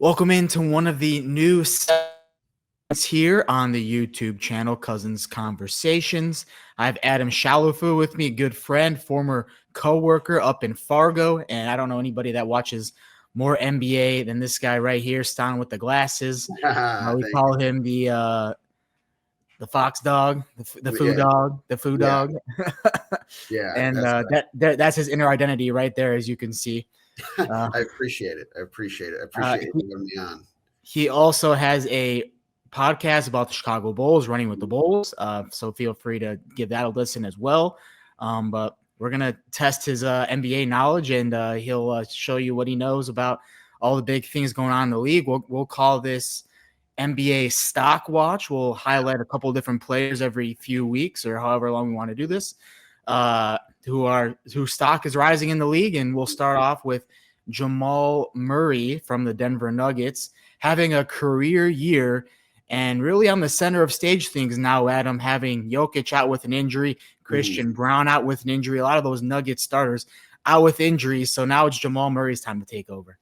Welcome into one of the new segments here on the YouTube channel, Cousins Conversations. I have Adam Chalifoux with me, a good friend, former co-worker up in Fargo, and I don't know anybody that watches more NBA than this guy right here, Stan with the glasses. We call him the Fox Dog, the Foo Dog, the Foo Dog. Yeah, and that's his inner identity right there, as you can see. I appreciate it. I appreciate you having me on. He also has a podcast about the Chicago Bulls, Running with the Bulls. So feel free to give that a listen as well. But we're going to test his NBA knowledge, and he'll show you what he knows about all the big things going on in the league. We'll call this NBA Stock Watch. We'll highlight a couple of different players every few weeks or however long we want to do this, whose stock is rising in the league. And we'll start off with Jamal Murray from the Denver Nuggets, having a career year and really on the center of stage things now, Adam, having Jokic out with an injury, Christian Brown out with an injury, a lot of those Nuggets starters out with injuries. So now it's Jamal Murray's time to take over.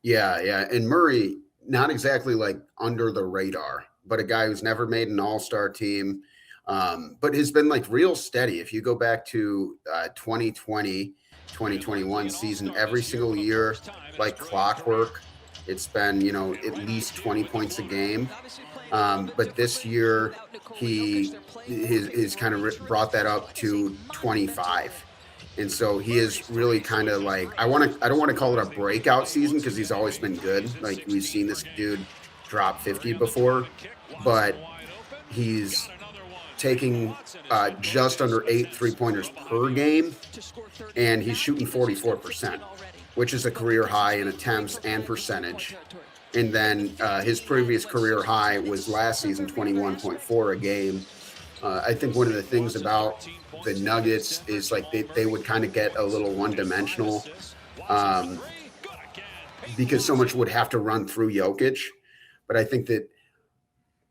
Yeah. And Murray, not exactly like under the radar, but a guy who's never made an all-star team, but has been like real steady. If you go back to 2020, 2021 season, every single year, like clockwork, it's been, at least 20 points a game. But this year he's kind of brought that up to 25. And so he is really kind of like, I don't want to call it a breakout season because he's always been good. Like we've seen this dude drop 50 before, but he's taking just under 8 3-pointers per game, and he's shooting 44%, which is a career high in attempts and percentage. And then his previous career high was last season, 21.4 a game. I think one of the things about the Nuggets is like they would kind of get a little one-dimensional because so much would have to run through Jokic. But I think that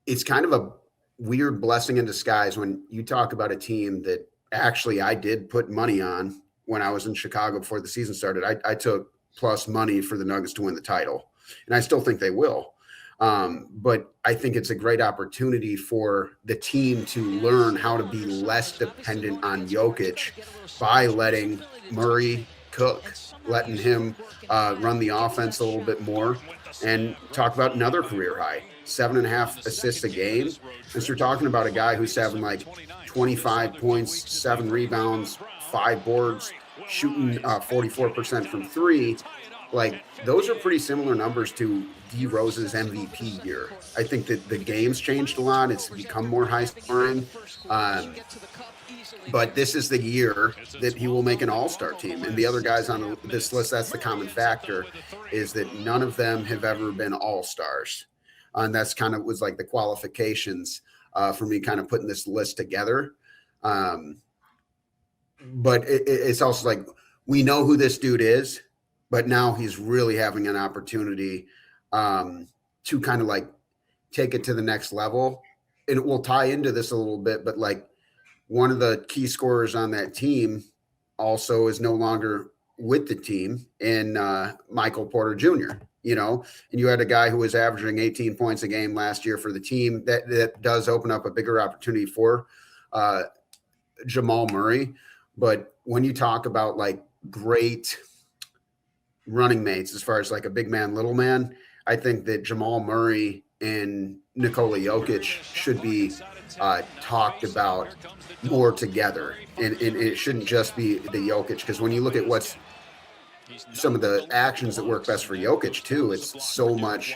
it's kind of a weird blessing in disguise when you talk about a team that actually I did put money on when I was in Chicago before the season started. I took plus money for the Nuggets to win the title, and I still think they will. But I think it's a great opportunity for the team to learn how to be less dependent on Jokic by letting Murray cook, letting him run the offense a little bit more, and talk about another career high, 7.5 assists a game. And you're talking about a guy who's having like 25 points, 7 rebounds, 5 boards, shooting 44% from 3. Like those are pretty similar numbers to D Rose's MVP year. I think that the game's changed a lot. It's become more high scoring. But this is the year that he will make an all-star team. And the other guys on this list, that's the common factor, is that none of them have ever been all-stars. And that's kind of was like the qualifications for me kind of putting this list together. But it's also like we know who this dude is, but now he's really having an opportunity to kind of like take it to the next level. And it will tie into this a little bit, but like one of the key scorers on that team also is no longer with the team in Michael Porter Jr., and you had a guy who was averaging 18 points a game last year for the team. That does open up a bigger opportunity for Jamal Murray. But when you talk about like great running mates, as far as like a big man, little man, I think that Jamal Murray and Nikola Jokic should be talked about more together. And it shouldn't just be the Jokic, because when you look at what's some of the actions that work best for Jokic too, it's so much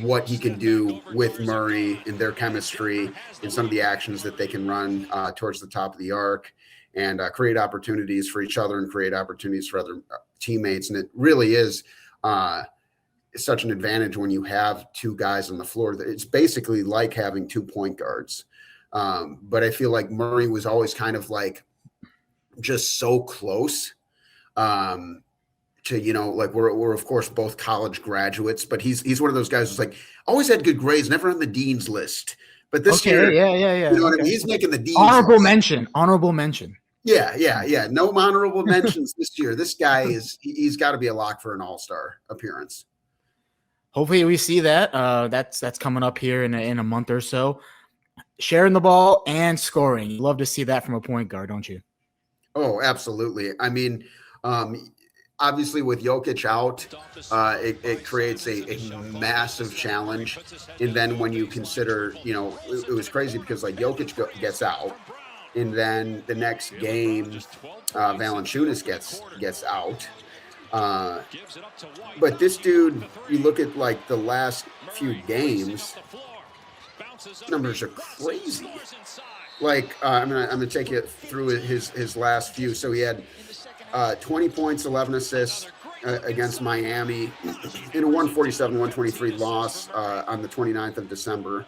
what he can do with Murray and their chemistry and some of the actions that they can run towards the top of the arc and create opportunities for each other and create opportunities for other teammates. And it really is such an advantage when you have two guys on the floor. That it's basically like having 2 point guards. But I feel like Murray was always kind of like just so close to, like we're of course both college graduates, but he's one of those guys who's like always had good grades, never on the dean's list. But this year, yeah. You know what I mean? He's making the dean's honorable list. mention. Yeah. No honorable mentions this year. This guy he's got to be a lock for an all-star appearance. Hopefully we see that. That's coming up here in a month or so. Sharing the ball and scoring. You love to see that from a point guard, don't you? Oh, absolutely. I mean, obviously with Jokic out, it creates a massive challenge. And then when you consider, it was crazy because like Jokic gets out, and then the next game, Valanciunas gets out. But this dude, you look at like the last few games, numbers are crazy. Like I'm gonna take you through his last few. So he had 20 points, 11 assists against Miami in a 147-123 loss on the 29th of December.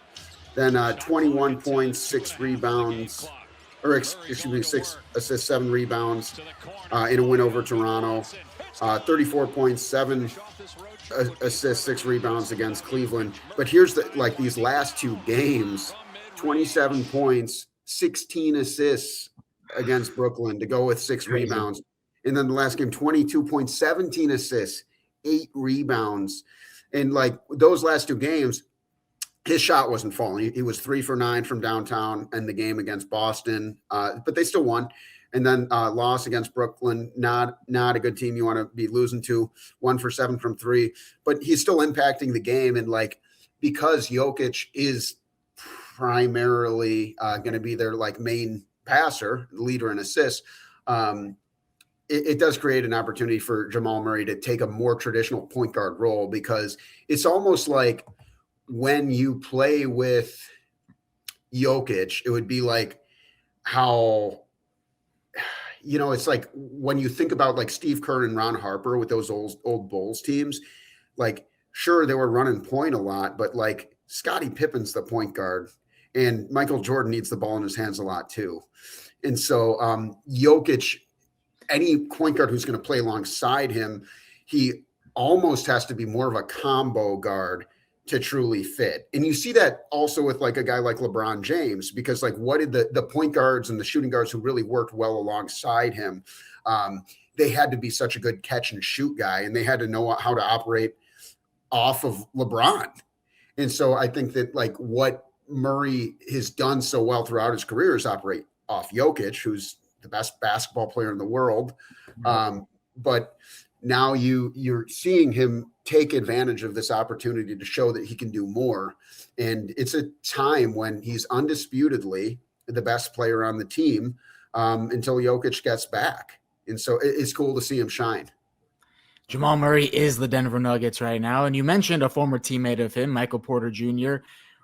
Then 21 points, 6 rebounds, or excuse me, 6 assists, 7 rebounds in a win over Toronto. 34 points, 7 assists, 6 rebounds against Cleveland. But here's these last 2 games, 27 points, 16 assists against Brooklyn to go with 6 rebounds. And then the last game, 22 points, 17 assists, 8 rebounds. And like those last 2 games, his shot wasn't falling. He was 3 for 9 from downtown in the game against Boston, but they still won. And then loss against Brooklyn, not a good team you want to be losing to. 1 for 7 from 3, but he's still impacting the game. And like because Jokic is primarily going to be their like main passer, leader in assists, it does create an opportunity for Jamal Murray to take a more traditional point guard role, because it's almost like when you play with Jokic, it would be like how, it's like when you think about like Steve Kerr and Ron Harper with those old Bulls teams, like sure they were running point a lot, but like Scottie Pippen's the point guard and Michael Jordan needs the ball in his hands a lot too. And so Jokic, any point guard who's going to play alongside him, he almost has to be more of a combo guard to truly fit. And you see that also with like a guy like LeBron James, because like what did the point guards and the shooting guards who really worked well alongside him, they had to be such a good catch and shoot guy, and they had to know how to operate off of LeBron. And so I think that like what Murray has done so well throughout his career is operate off Jokic, who's the best basketball player in the world. But now you're seeing him take advantage of this opportunity to show that he can do more. And it's a time when he's undisputedly the best player on the team until Jokic gets back. And so it's cool to see him shine. Jamal Murray is the Denver Nuggets right now. And you mentioned a former teammate of him, Michael Porter Jr.,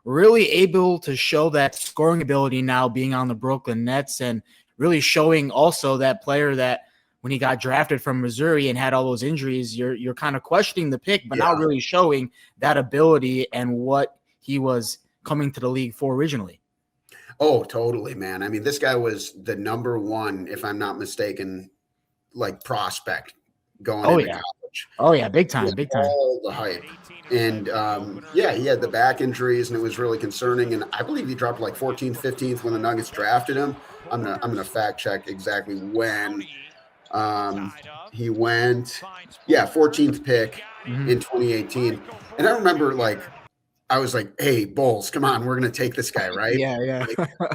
really able to show that scoring ability now being on the Brooklyn Nets, and really showing also that player that when he got drafted from Missouri and had all those injuries, you're kind of questioning the pick, but now really showing that ability and what he was coming to the league for originally. Oh, totally, man. I mean, this guy was the number 1, if I'm not mistaken, like prospect going into college. Oh yeah, big time. All the hype. And he had the back injuries, and it was really concerning. And I believe he dropped like 14th, 15th when the Nuggets drafted him. I'm gonna fact check exactly when he went. 14th pick in 2018. And I remember I was like, hey, Bulls, come on, we're going to take this guy, right? Yeah.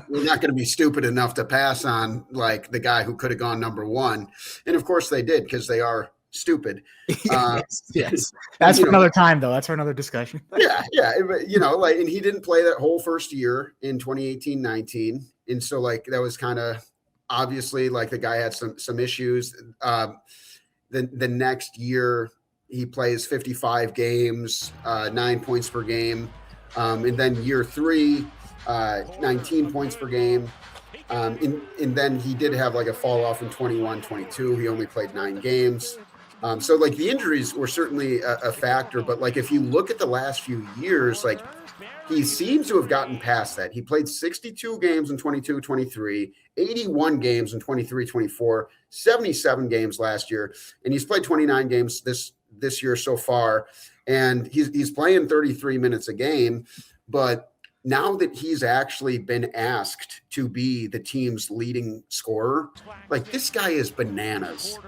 We're not going to be stupid enough to pass on like the guy who could have gone number 1. And of course they did, because they are stupid. Yes. That's for another time, though. That's for another discussion. Yeah. And he didn't play that whole first year in 2018-19. And so that was kind of obviously the guy had some issues. The next year he plays 55 games, 9 points per game. And then year 3, 19 points per game. And then he did have a fall off in 21-22. He only played 9 games. So the injuries were certainly a factor, but if you look at the last few years, he seems to have gotten past that. He played 62 games in 22-23, 81 games in 23-24, 77 games last year, and he's played 29 games this year so far. And he's playing 33 minutes a game, but now that he's actually been asked to be the team's leading scorer, like this guy is bananas.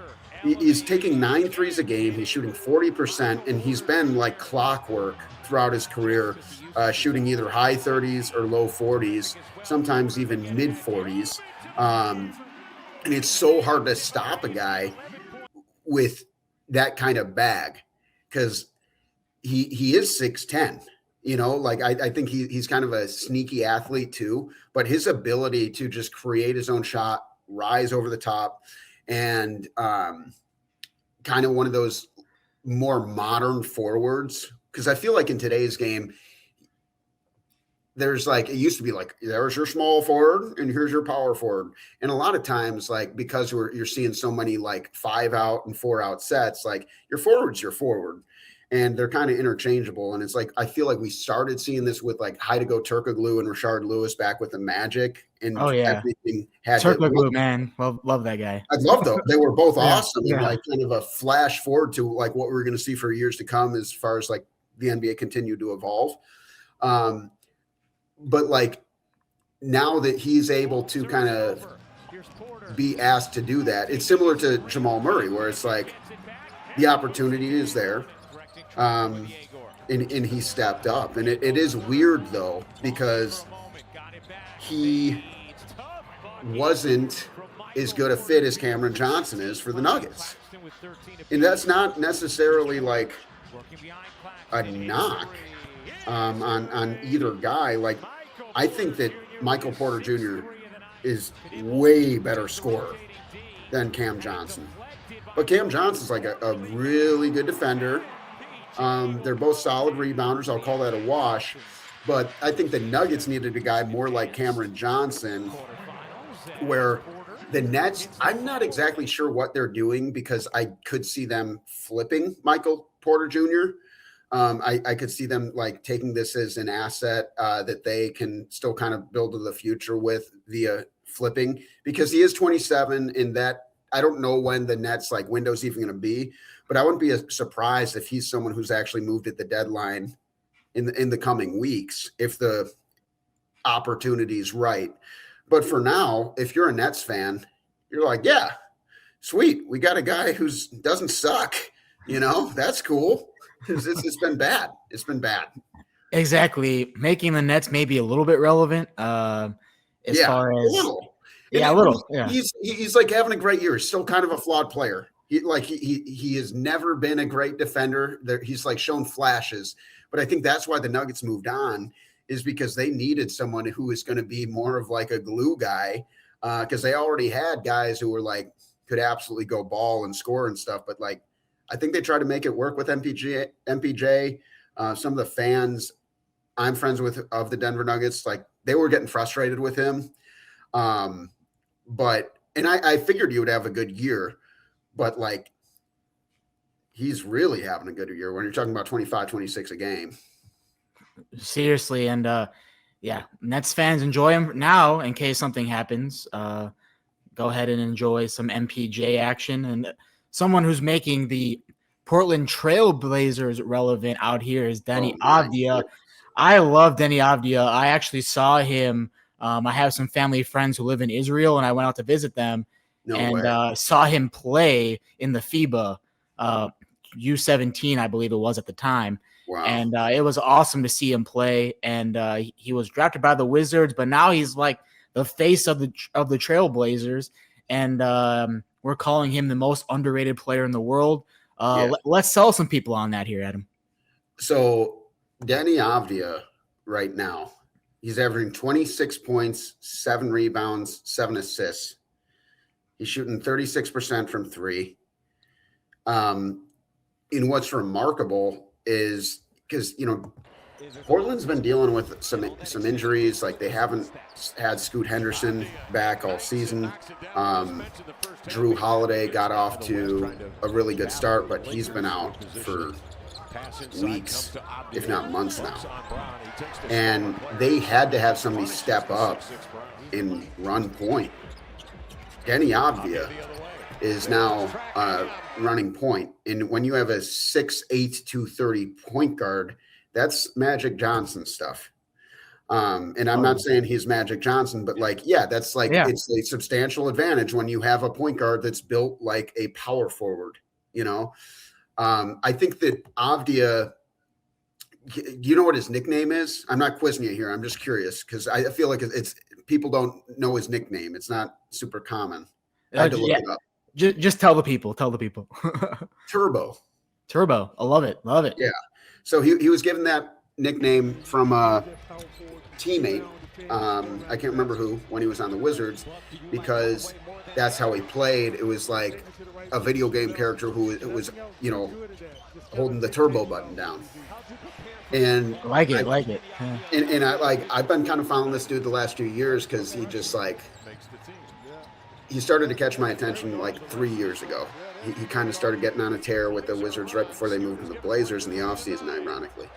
He's taking 9 threes a game. He's shooting 40%, and he's been like clockwork throughout his career, shooting either high 30s or low 40s, sometimes even mid 40s. And it's so hard to stop a guy with that kind of bag because he is 6'10". Like I think he's kind of a sneaky athlete too, but his ability to just create his own shot, rise over the top, and kind of one of those more modern forwards. Because I feel like in today's game, there's like, it used to be like, there's your small forward and here's your power forward. And a lot of times, like, because you're seeing so many like 5 out and 4 out sets, like your forward's your forward. And they're kind of interchangeable. And it's like, I feel like we started seeing this with like Heidigo Turkoglu and Rashard Lewis back with the Magic. And everything had Turkoglu, man. Love that guy. I love them. They were both awesome. Yeah. And like kind of a flash forward to like what we're going to see for years to come as far as like the NBA continued to evolve. But like now that he's able to kind of be asked to do that, it's similar to Jamal Murray, where it's like the opportunity is there. And he stepped up. And it is weird, though, because he wasn't as good a fit as Cameron Johnson is for the Nuggets. And that's not necessarily like a knock on either guy. Like, I think that Michael Porter Jr. is way better scorer than Cam Johnson. But Cam Johnson's like a really good defender. They're both solid rebounders. I'll call that a wash. But I think the Nuggets needed a guy more like Cameron Johnson, where the Nets, I'm not exactly sure what they're doing because I could see them flipping Michael Porter Jr. I could see them like taking this as an asset that they can still kind of build to the future with via flipping, because he is 27 and that I don't know when the Nets like window's even going to be. But I wouldn't be surprised if he's someone who's actually moved at the deadline in the coming weeks if the opportunity's right. But for now, if you're a Nets fan, you're like, yeah, sweet. We got a guy who doesn't suck. That's cool. It's been bad. It's been bad. Exactly. Making the Nets maybe a little bit relevant far as – a little. Yeah, a little. Yeah. He's like having a great year. He's still kind of a flawed player. He has never been a great defender. He's like shown flashes, but I think that's why the Nuggets moved on, is because they needed someone who is going to be more of like a glue guy, because they already had guys who were like could absolutely go ball and score and stuff. But like I think they tried to make it work with MPJ. Some of the fans I'm friends with of the Denver Nuggets, like they were getting frustrated with him. But I figured he would have a good year. But, like, he's really having a good year when you're talking about 25, 26 a game. Seriously. And, Nets fans, enjoy him now in case something happens. Go ahead and enjoy some MPJ action. And someone who's making the Portland Trail Blazers relevant out here is Deni Avdija. I love Deni Avdija. I actually saw him. I have some family friends who live in Israel, and I went out to visit them. Saw him play in the FIBA U17, I believe it was at the time. Wow. And it was awesome to see him play. And he was drafted by the Wizards, but now he's like the face of the Trailblazers. And we're calling him the most underrated player in the world. Let's sell some people on that here, Adam. So Deni Avdija right now, he's averaging 26 points, 7 rebounds, 7 assists. He's shooting 36% from 3. And what's remarkable is because, Portland's been dealing with some injuries. Like they haven't had Scoot Henderson back all season. Drew Holiday got off to a really good start, but he's been out for weeks, if not months now. And they had to have somebody step up and run point. Deni Avdija is now running point. And when you have a 6'8", 230 point guard, that's Magic Johnson stuff. And I'm not saying he's Magic Johnson, but like, yeah, that's like, it's a substantial advantage when you have a point guard that's built like a power forward, you know? I think that Avdija, you know what his nickname is? I'm not quizzing you here. I'm just curious because I feel like it's people don't know his nickname. It's not super common. I had to look it up. Just tell the people. Tell the people. Turbo. I love it. Love it. Yeah. So he was given that nickname from a teammate. I can't remember who when he was on the Wizards because that's how he played. It was like a video game character who was, you know, holding the turbo button down. And I like it. Yeah. And I've been kind of following this dude the last few years because he just like he started to catch my attention like 3 years ago. He kind of started getting on a tear with the Wizards right before they moved to the Blazers in the offseason, ironically.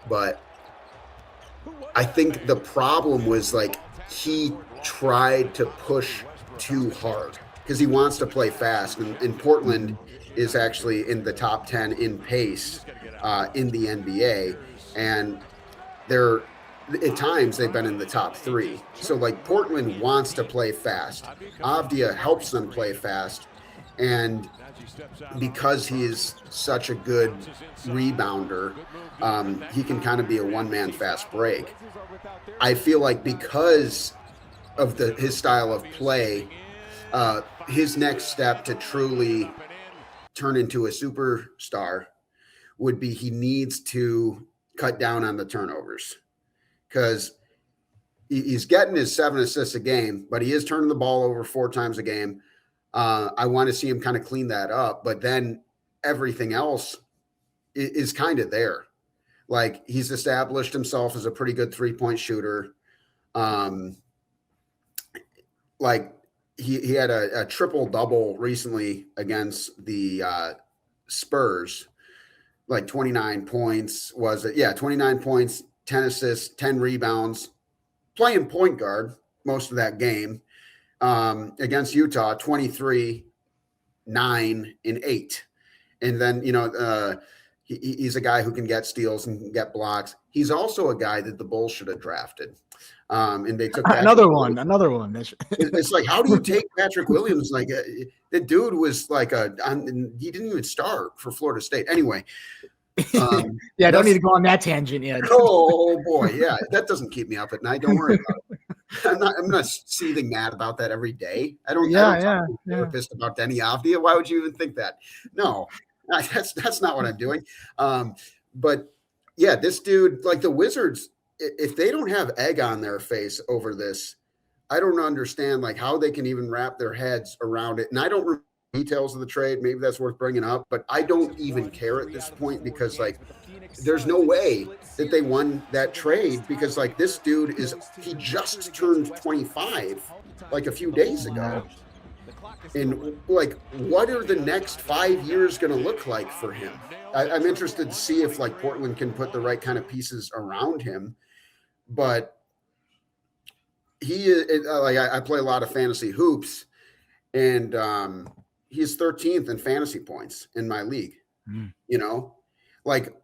But I think the problem was like he tried to push too hard because he wants to play fast. And Portland is actually in the top 10 in pace in the NBA. And they're at times they've been in the top 3. So like Portland wants to play fast. Avdija helps them play fast. And because he is such a good rebounder, he can kind of be a one-man fast break. I feel like because of his style of play, his next step to truly turn into a superstar would be he needs to cut down on the turnovers because he's getting his 7 assists a game, but he is turning the ball over 4 times a game. I want to see him kind of clean that up, but then everything else is kind of there. Like he's established himself as a pretty good 3-point shooter. Like he had a triple double recently against the Spurs, like 29 points was it? Yeah. 29 points, 10 assists, 10 rebounds, playing point guard most of that game. Against Utah, 23, 9, and 8. And then, you know, he's a guy who can get steals and get blocks. He's also a guy that the Bulls should have drafted. And they took another one. It's like, how do you take Patrick Williams? Like the dude was like he didn't even start for Florida State. Anyway. Yeah, I don't need to go on that tangent yet. Oh boy. Yeah. That doesn't keep me up at night. Don't worry about it. I'm not seething mad about that every day. I don't talk to a therapist about Deni Avdija. Why would you even think that? No, that's not what I'm doing. But yeah, this dude, like the Wizards, if they don't have egg on their face over this, I don't understand like how they can even wrap their heads around it. And I don't remember details of the trade. Maybe that's worth bringing up, but I don't even care at this point because like there's no way that they won that trade because like this dude he just turned 25 like a few days ago. And like, what are the next 5 years going to look like for him? I'm interested to see if like Portland can put the right kind of pieces around him, but I play a lot of fantasy hoops and he's 13th in fantasy points in my league, you know, like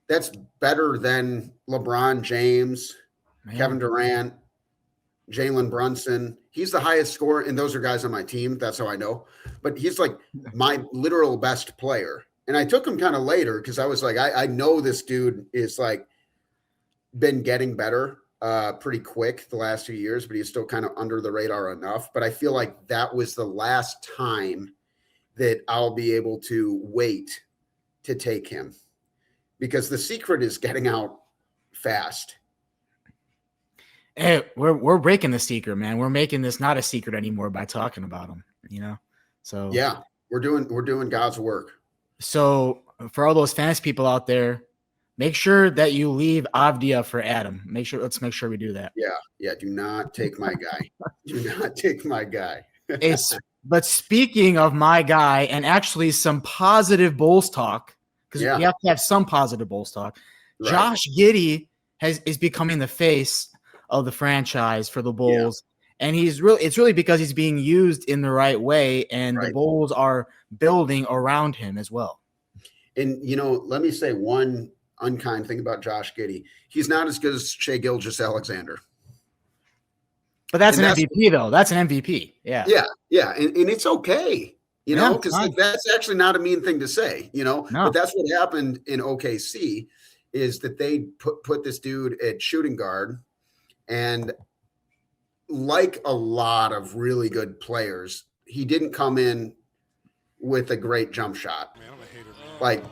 that's better than LeBron James, Kevin Durant, Jalen Brunson. He's the highest scorer, and those are guys on my team. That's how I know. But he's like my literal best player. And I took him kind of later because I was like, I know this dude is like been getting better pretty quick the last few years, but he's still kind of under the radar enough. But I feel like that was the last time that I'll be able to wait to take him. Because the secret is getting out fast. Hey, we're breaking the secret, man. We're making this not a secret anymore by talking about him, you know? So yeah, we're doing God's work. So for all those fantasy people out there, make sure that you leave Avdija for Adam. Let's make sure we do that. Yeah. Do not take my guy. Do not take my guy. But speaking of my guy and actually some positive Bulls talk, because we have to have some positive Bulls talk. Right. Josh Giddey is becoming the face of the franchise for the Bulls. Yeah. And it's really because he's being used in the right way, and the Bulls are building around him as well. And, you know, let me say one unkind thing about Josh Giddey. He's not as good as Shai Gilgeous-Alexander. But that's an MVP, though. That's an MVP. Yeah. Yeah. And it's okay, because that's actually not a mean thing to say, No. But that's what happened in OKC is that they put this dude at shooting guard. And like a lot of really good players, he didn't come in with a great jump shot. Like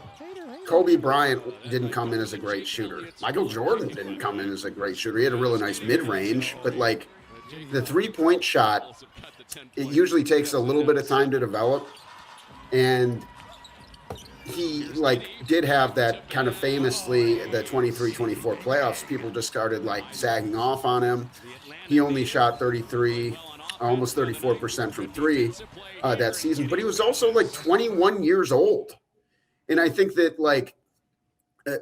Kobe Bryant didn't come in as a great shooter. Michael Jordan didn't come in as a great shooter. He had a really nice mid-range, but like the three-point shot, it usually takes a little bit of time to develop. And he did have that kind of famously the 23-24 playoffs. People just started sagging off on him. He only shot 33, almost 34% from three that season, but he was also 21 years old. And I think that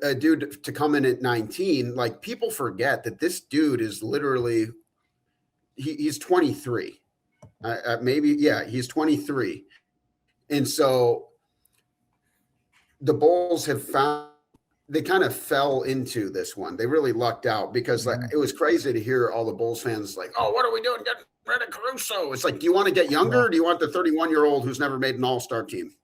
a dude to come in at 19, people forget that this dude is literally, he's 23. He's 23. And so the Bulls have found, they kind of fell into this one. They really lucked out because it was crazy to hear all the Bulls fans oh, what are we doing? Getting rid of Caruso. It's do you want to get younger or do you want the 31-year-old who's never made an all-star team?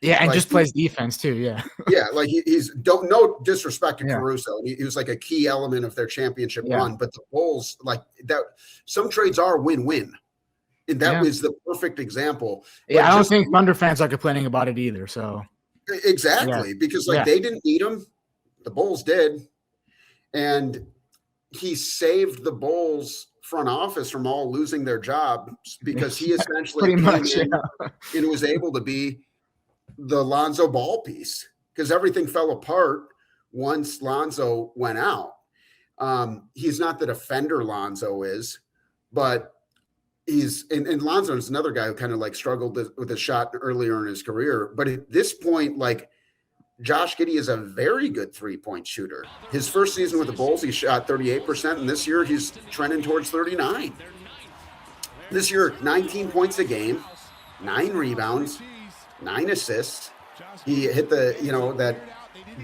Yeah, and just plays defense too. Yeah. Yeah, he's no disrespect to Caruso. He was a key element of their championship run, but the Bulls that some trades are win-win. And that was the perfect example. Yeah, I don't think Thunder fans are complaining about it either. So exactly, because they didn't need him. The Bulls did. And he saved the Bulls front office from all losing their jobs because he essentially came in and was able to be the Lonzo Ball piece because everything fell apart once Lonzo went out. He's not the defender Lonzo is, but he's and Lonzo is another guy who kind of struggled with a shot earlier in his career. But at this point, Josh Giddey is a very good three-point shooter. His first season with the Bulls, he shot 38%, and this year he's trending towards 39. This year, 19 points a game, 9 rebounds, 9 assists. He hit that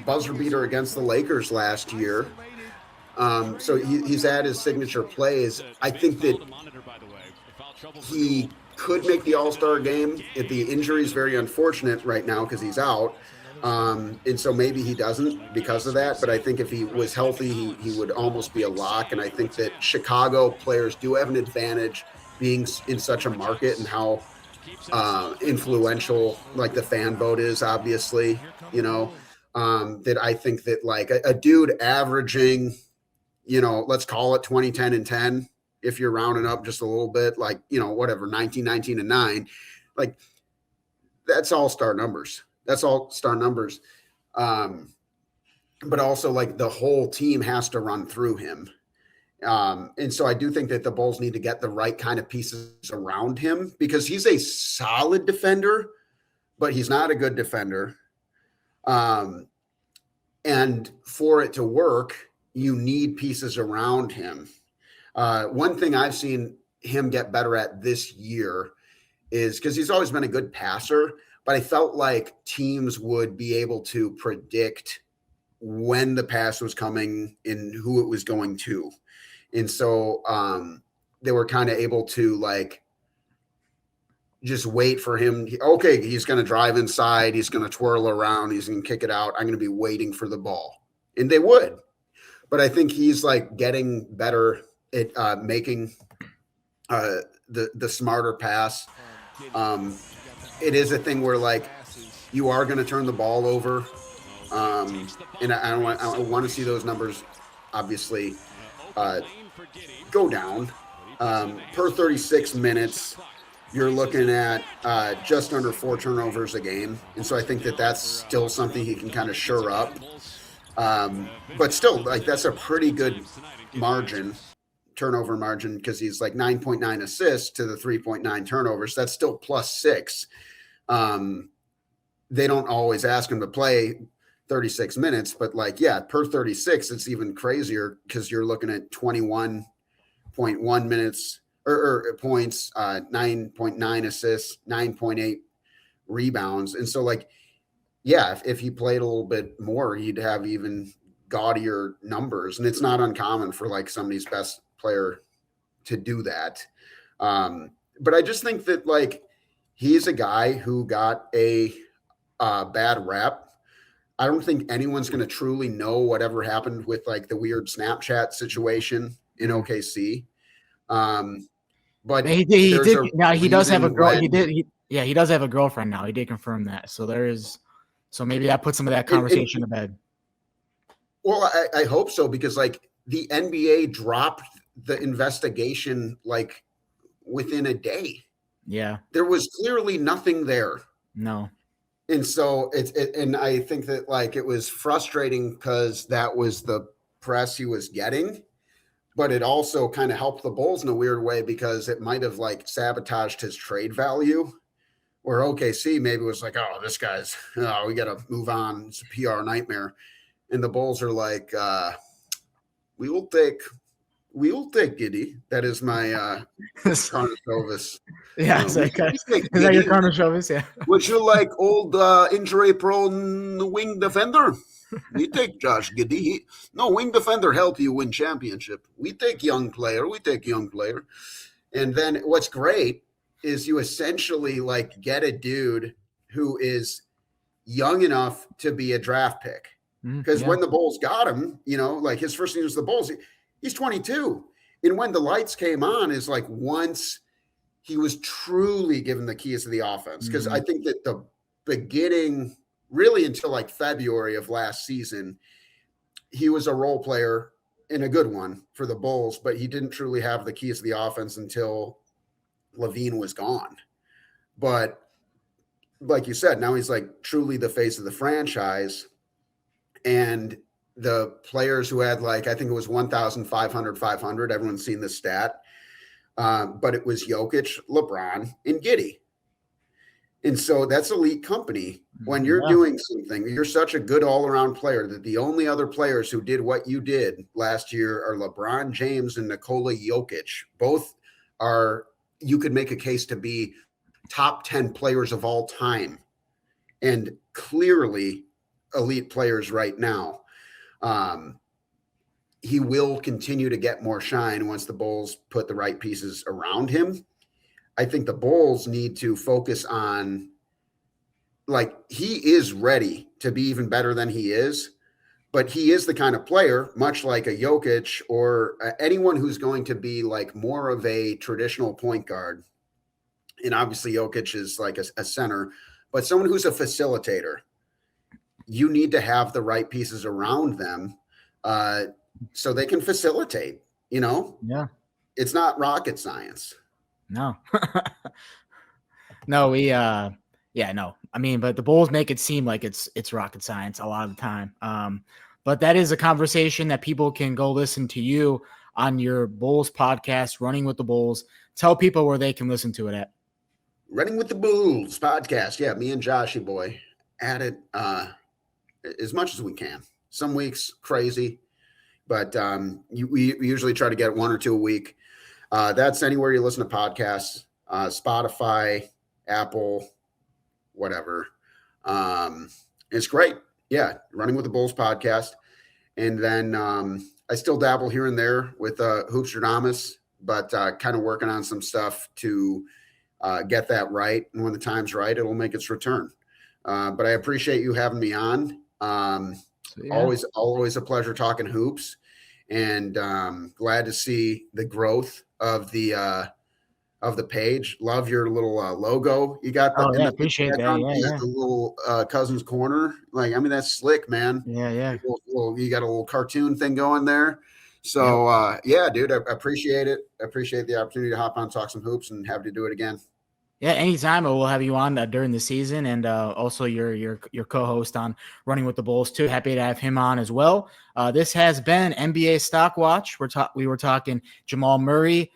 buzzer beater against the Lakers last year. So he's at his signature plays. I think that he could make the All-Star game. If the injury is very unfortunate right now because he's out. And so maybe he doesn't because of that. But I think if he was healthy, he would almost be a lock. And I think that Chicago players do have an advantage being in such a market and how influential the fan vote is, obviously, that I think that a dude averaging, let's call it 20, 10, and 10, if you're rounding up just a little bit, whatever, 19, 19, and 9, that's all-star numbers. That's all-star numbers. But also the whole team has to run through him. And so I do think that the Bulls need to get the right kind of pieces around him because he's a solid defender, but he's not a good defender. And for it to work, you need pieces around him. One thing I've seen him get better at this year is because he's always been a good passer, but I felt like teams would be able to predict when the pass was coming and who it was going to. And so they were kind of able to just wait for him. Okay, he's going to drive inside. He's going to twirl around. He's going to kick it out. I'm going to be waiting for the ball. And they would. But I think he's getting better at making the smarter pass. It is a thing where you are going to turn the ball over. And I want to see those numbers obviously go down. Per 36 minutes, you're looking at just under 4 turnovers a game. And so I think that that's still something he can kind of shore up. But still, that's a pretty good turnover margin, because he's 9.9 assists to the 3.9 turnovers. That's still +6. They don't always ask him to play 36 minutes, but per 36, it's even crazier because you're looking at 21.1 minutes or points, 9.9 assists, 9.8 rebounds. And so if he played a little bit more, he'd have even gaudier numbers, and it's not uncommon for like somebody's best player to do that. But I just think that like he's a guy who got a bad rep. I don't think anyone's going to truly know whatever happened with like the weird Snapchat situation in OKC. But he did. Now he does have a girl. He does have a girlfriend now. He did confirm that. So so maybe that puts some of that conversation to bed. Well, I hope so, because like the NBA dropped the investigation like within a day. Yeah. There was clearly nothing there. No. And so and I think that like it was frustrating because that was the press he was getting, but it also kind of helped the Bulls in a weird way because it might have like sabotaged his trade value. Where OKC maybe was like, oh, this guy's, we got to move on. It's a PR nightmare. And the Bulls are like, we will take Giddey. That is my Karnisovas. Yeah, is that your Karnisovas? Yeah. Would you like old injury-prone wing defender? We take Josh Giddey. No, wing defender help you win championship. We take young player. And then what's great is you essentially like get a dude who is young enough to be a draft pick. Because when the Bulls got him, like his first year was the Bulls, he's 22. And when the lights came on is like once he was truly given the keys to the offense. Because I think that the beginning, really until like February of last season, he was a role player and a good one for the Bulls, but he didn't truly have the keys to the offense until Levine was gone. But like you said, now he's like truly the face of the franchise. And the players who had like, I think it was 1,500, everyone's seen this stat. But it was Jokic, LeBron, and Giddey. And so that's elite company. When you're doing something, you're such a good all-around player that the only other players who did what you did last year are LeBron James and Nikola Jokic. Both are, you could make a case to be top 10 players of all time, and clearly elite players right now. He will continue to get more shine once the Bulls put the right pieces around him. I think the Bulls need to focus on, like, he is ready to be even better than he is, but he is the kind of player, much like a Jokic or anyone who's going to be like more of a traditional point guard. And obviously Jokic is like a center, but someone who's a facilitator. You need to have the right pieces around them so they can facilitate, Yeah. It's not rocket science. No. No, no. I mean, but the Bulls make it seem like it's rocket science a lot of the time. But that is a conversation that people can go listen to you on your Bulls podcast, Running with the Bulls. Tell people where they can listen to it at. Running with the Bulls podcast. Yeah, me and Joshy boy at it as much as we can. Some weeks crazy, but we usually try to get 1 or 2 a week. That's anywhere you listen to podcasts, Spotify, Apple, whatever. It's great. Yeah, Running with the Bulls podcast. And then I still dabble here and there with Hoopstradamus, but kind of working on some stuff to get that right. And when the time's right, it'll make its return. But I appreciate you having me on. Always a pleasure talking hoops, and glad to see the growth of the page. Love your little logo you got. Appreciate that. Yeah. The little Cousins corner. Like, I mean, that's slick, man. Yeah. You got a little cartoon thing going there. So dude, I appreciate it. I appreciate the opportunity to hop on, talk some hoops, and happy to do it again. Yeah, anytime we'll have you on during the season, and also your co-host on Running with the Bulls too. Happy to have him on as well. This has been NBA Stock Watch. We were talking Jamal Murray,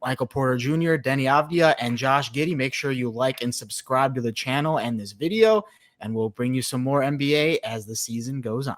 Michael Porter Jr., Deni Avdija, and Josh Giddey. Make sure you like and subscribe to the channel and this video, and we'll bring you some more NBA as the season goes on.